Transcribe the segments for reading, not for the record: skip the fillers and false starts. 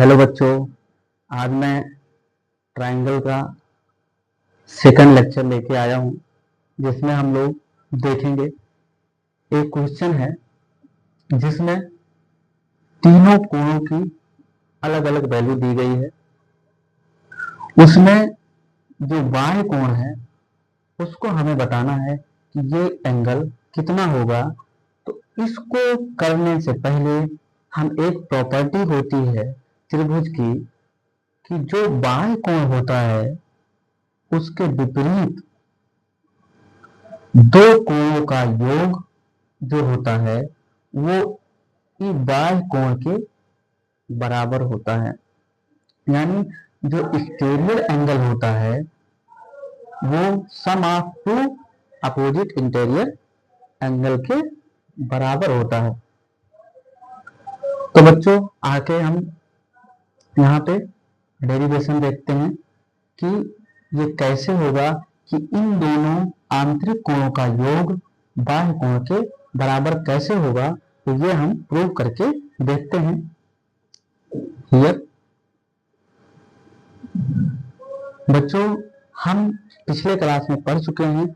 Hello बच्चों, आज मैं ट्रायंगल का सेकंड लेक्चर लेके आया हूँ जिसमें हम लोग देखेंगे एक क्वेश्चन है जिसमें तीनों कोणों की अलग अलग वैल्यू दी गई है। उसमें जो बाएं कोण है उसको हमें बताना है कि ये एंगल कितना होगा। तो इसको करने से पहले हम एक प्रॉपर्टी होती है त्रिभुज की कि जो बाएं कोण होता है उसके विपरीत दो कोणों का योग जो होता है वो बाह्य कोण के बराबर होता है। यानी जो स्टेरियर एंगल होता है वो sum of two opposite interior angle के बराबर होता है। तो बच्चों आके हम यहाँ पे डेरिवेशन देखते हैं कि ये कैसे होगा कि इन दोनों आंतरिक कोणों का योग बाह्य कोण के बराबर कैसे होगा। तो ये हम प्रूव करके देखते हैं। हियर बच्चों हम पिछले क्लास में पढ़ चुके हैं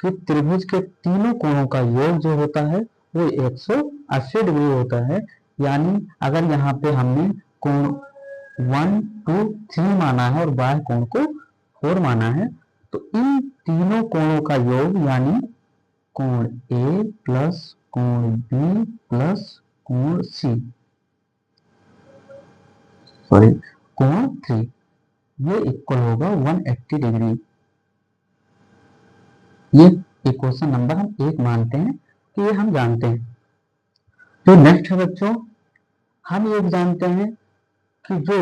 कि त्रिभुज के तीनों कोणों का योग जो होता है वो 180 डिग्री होता है। यानी अगर यहाँ पे हमने कोण 1, 2, 3 माना है और बाह्य कोण को 4 माना है तो इन तीनों कोणों का योग यानी कोण A प्लस कोण B प्लस कोण C कोण 3 ये इक्वल होगा 180 डिग्री। ये इक्वेशन नंबर हम 1 मानते हैं कि ये हम जानते हैं। तो नेक्स्ट है बच्चों, हम ये जानते हैं कि जो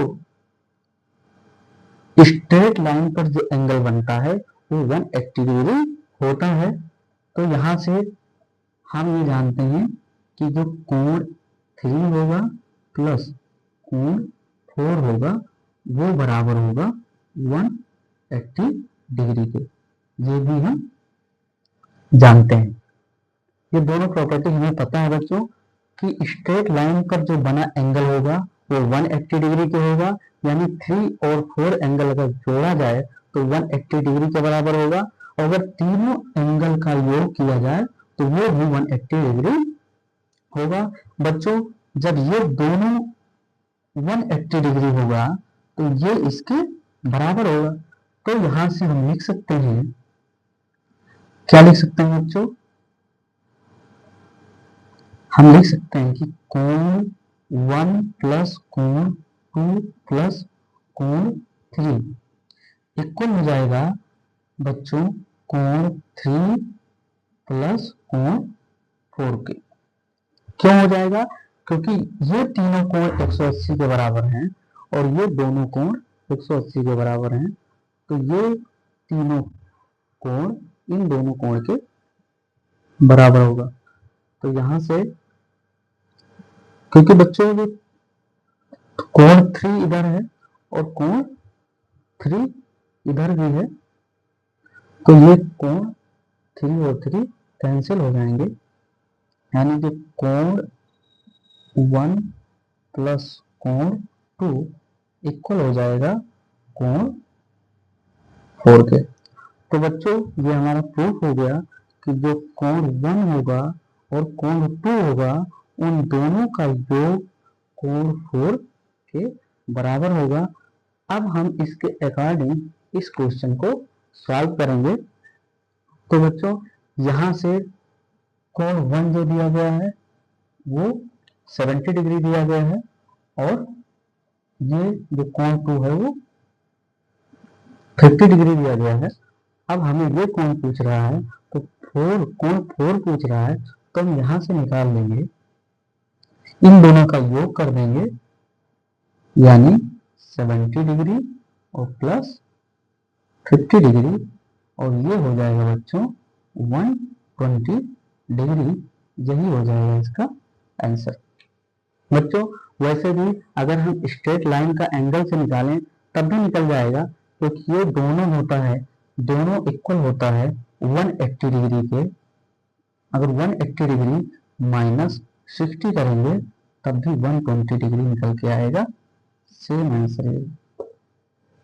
स्ट्रेट लाइन पर जो एंगल बनता है वो 180 डिग्री होता है। तो यहां से हम ये जानते हैं कि जो कोण 3 होगा प्लस कोण 4 होगा वो बराबर होगा 180 डिग्री के। ये भी हम जानते हैं। ये दोनों प्रॉपर्टी हमें पता है बच्चों कि स्ट्रेट लाइन पर जो बना एंगल होगा वो 180 डिग्री के होगा। यानी 3 और 4 एंगल अगर जोड़ा जाए तो 180 डिग्री के बराबर होगा। और अगर तीनों एंगल का योग किया जाए तो वो भी 180 डिग्री होगा। बच्चों जब ये दोनों 180 डिग्री होगा तो ये इसके बराबर होगा। तो यहां से हम लिख सकते हैं, क्या लिख सकते हैं बच्चों? हम लिख सकते हैं कि कोण 1 प्लस कोण 2 प्लस कोण 3 इक्वल हो जाएगा बच्चों कोण 3 प्लस कोण 4 के। क्यों हो जाएगा? क्योंकि ये तीनों कोण 180 के बराबर हैं और ये दोनों कोण 180 के बराबर हैं। तो ये तीनों कोण इन दोनों कोण के बराबर होगा। तो यहां से क्योंकि बच्चों ये कोण 3 इधर है और कोण 3 इधर भी है तो ये कोण 3 और 3 कैंसिल हो जाएंगे। यानी कि कोण 1 प्लस कोण 2 इक्वल हो जाएगा कोण 4 के। तो बच्चों ये हमारा प्रूफ हो गया कि जो कोण 1 होगा और कोण 2 होगा उन दोनों का योग कोण 4 के बराबर होगा। अब हम इसके अकॉर्डिंग इस क्वेश्चन को सॉल्व करेंगे। तो बच्चों यहां से कोण 1 जो दिया गया है वो 70 डिग्री दिया गया है और ये जो कोण 2 है वो 50 डिग्री दिया गया है। अब हमें ये कोण पूछ रहा है तो कोण 4 पूछ रहा है तो हम यहां से निकाल लेंगे, इन दोनों का योग कर देंगे यानी 70 डिग्री और प्लस 50 डिग्री और ये हो जाएगा बच्चों 120 डिग्री। यही हो जाएगा इसका आंसर। बच्चों वैसे भी अगर हम स्ट्रेट लाइन का एंगल से निकालें तब भी निकल जाएगा क्योंकि ये दोनों होता है, दोनों इक्वल होता है 180 डिग्री के। अगर 180 डिग्री माइनस 60 करेंगे तब भी 120 डिग्री निकल के आएगा। सेम आंसर है।